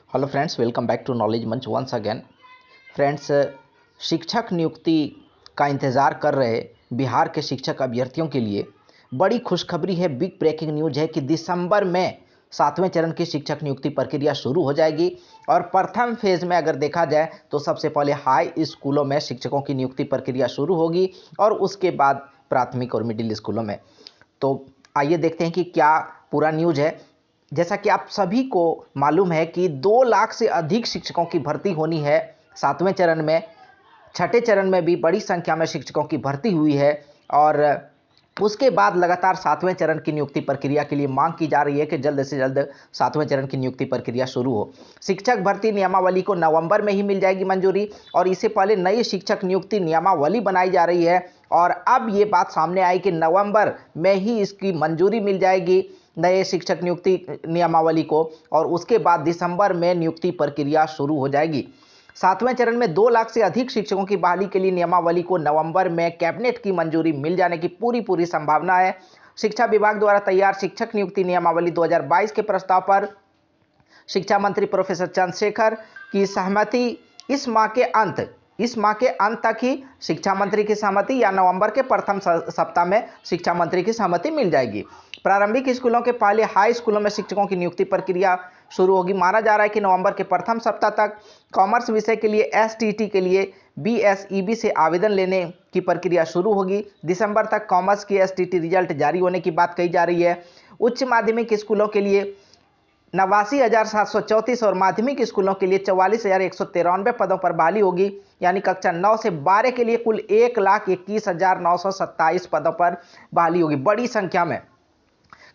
Hello friends, welcome back to Knowledge Manch once again. Friends, शिक्षक नियुक्ति का इंतज़ार कर रहे बिहार के शिक्षक अभ्यर्थियों के लिए बड़ी खुशखबरी है। बिग ब्रेकिंग न्यूज़ है कि दिसंबर में 7वें चरण की शिक्षक नियुक्ति प्रक्रिया शुरू हो जाएगी। और प्रथम फेज़ में अगर देखा जाए तो सबसे पहले हाई स्कूलों में शिक्षकों की नियुक्ति प्रक्रिया शुरू होगी और उसके बाद प्राथमिक और मिडिल स्कूलों में। तो आइए देखते हैं कि क्या पूरा न्यूज़ है। जैसा कि आप सभी को मालूम है कि 2 लाख से अधिक शिक्षकों की भर्ती होनी है 7वें चरण में। छठे चरण में भी बड़ी संख्या में शिक्षकों की भर्ती हुई है और उसके बाद लगातार 7वें चरण की नियुक्ति प्रक्रिया के लिए मांग की जा रही है कि जल्द से जल्द 7वें चरण की नियुक्ति प्रक्रिया शुरू हो। शिक्षक भर्ती नियमावली को नवंबर में ही मिल जाएगी मंजूरी और इससे पहले नई शिक्षक नियुक्ति नियमावली बनाई जा रही है। और अब ये बात सामने आई कि नवंबर में ही इसकी मंजूरी मिल जाएगी नए शिक्षक नियुक्ति नियमावली को और उसके बाद दिसंबर में नियुक्ति प्रक्रिया शुरू हो जाएगी। 7वें चरण में 2 लाख से अधिक शिक्षकों की बहाली के लिए नियमावली को नवंबर में कैबिनेट की मंजूरी मिल जाने की पूरी संभावना है। शिक्षा विभाग द्वारा तैयार शिक्षक नियुक्ति नियमावली 2022 के प्रस्ताव पर शिक्षा मंत्री प्रोफेसर चंद्रशेखर की सहमति इस माह के अंत तक ही शिक्षा मंत्री की सहमति या नवंबर के प्रथम सप्ताह में शिक्षा मंत्री की सहमति मिल जाएगी। प्रारंभिक स्कूलों के पहले हाई स्कूलों में शिक्षकों की नियुक्ति प्रक्रिया शुरू होगी। माना जा रहा है कि नवंबर के प्रथम सप्ताह तक कॉमर्स विषय के लिए एसटीटी के लिए बीएसईबी से आवेदन लेने की प्रक्रिया शुरू होगी। दिसंबर तक कॉमर्स की एसटीटी रिजल्ट जारी होने की बात कही जा रही है। उच्च माध्यमिक स्कूलों के लिए 89,734 और माध्यमिक स्कूलों के लिए 44,193 पदों पर बहाली होगी। यानी कक्षा 9 से 12 के लिए कुल 1,21,927 पदों पर बहाली होगी। बड़ी संख्या में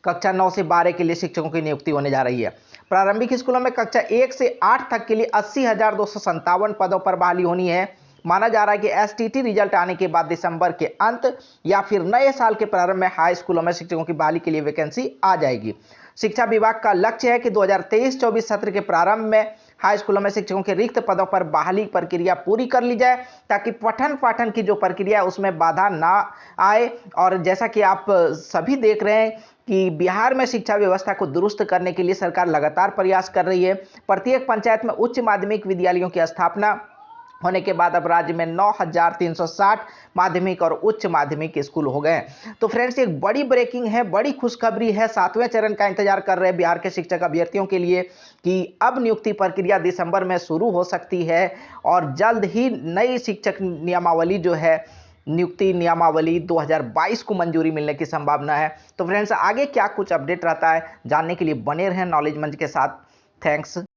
कक्षा 9 से 12 के लिए शिक्षकों की नियुक्ति होने जा रही है। प्रारंभिक स्कूलों में कक्षा 1 से 8 तक के लिए 80,257 पदों पर बहाली होनी है। माना जा रहा है कि एसटीटी रिजल्ट आने के बाद दिसंबर के अंत या फिर नए साल के प्रारंभ में हाई स्कूलों में शिक्षकों की बहाली के लिए वैकेंसी आ जाएगी। शिक्षा विभाग का लक्ष्य है कि 2023-24 सत्र के प्रारंभ में हाई स्कूलों में शिक्षकों के रिक्त पदों पर बहाली प्रक्रिया पूरी कर ली जाए ताकि पठन पाठन की जो प्रक्रिया है उसमें बाधा ना आए। और जैसा कि आप सभी देख रहे हैं कि बिहार में शिक्षा व्यवस्था को दुरुस्त करने के लिए सरकार लगातार प्रयास कर रही है। प्रत्येक पंचायत में उच्च माध्यमिक विद्यालयों की स्थापना होने के बाद अब राज्य में 9,360 माध्यमिक और उच्च माध्यमिक स्कूल हो गए। तो फ्रेंड्स, एक बड़ी ब्रेकिंग है, बड़ी खुशखबरी है 7वें चरण का इंतजार कर रहे बिहार के शिक्षक अभ्यर्थियों के लिए कि अब नियुक्ति प्रक्रिया दिसंबर में शुरू हो सकती है और जल्द ही नई शिक्षक नियमावली जो है नियुक्ति नियमावली 2022 को मंजूरी मिलने की संभावना है। तो फ्रेंड्स, आगे क्या कुछ अपडेट रहता है जानने के लिए बने रहें नॉलेज मंच के साथ। थैंक्स।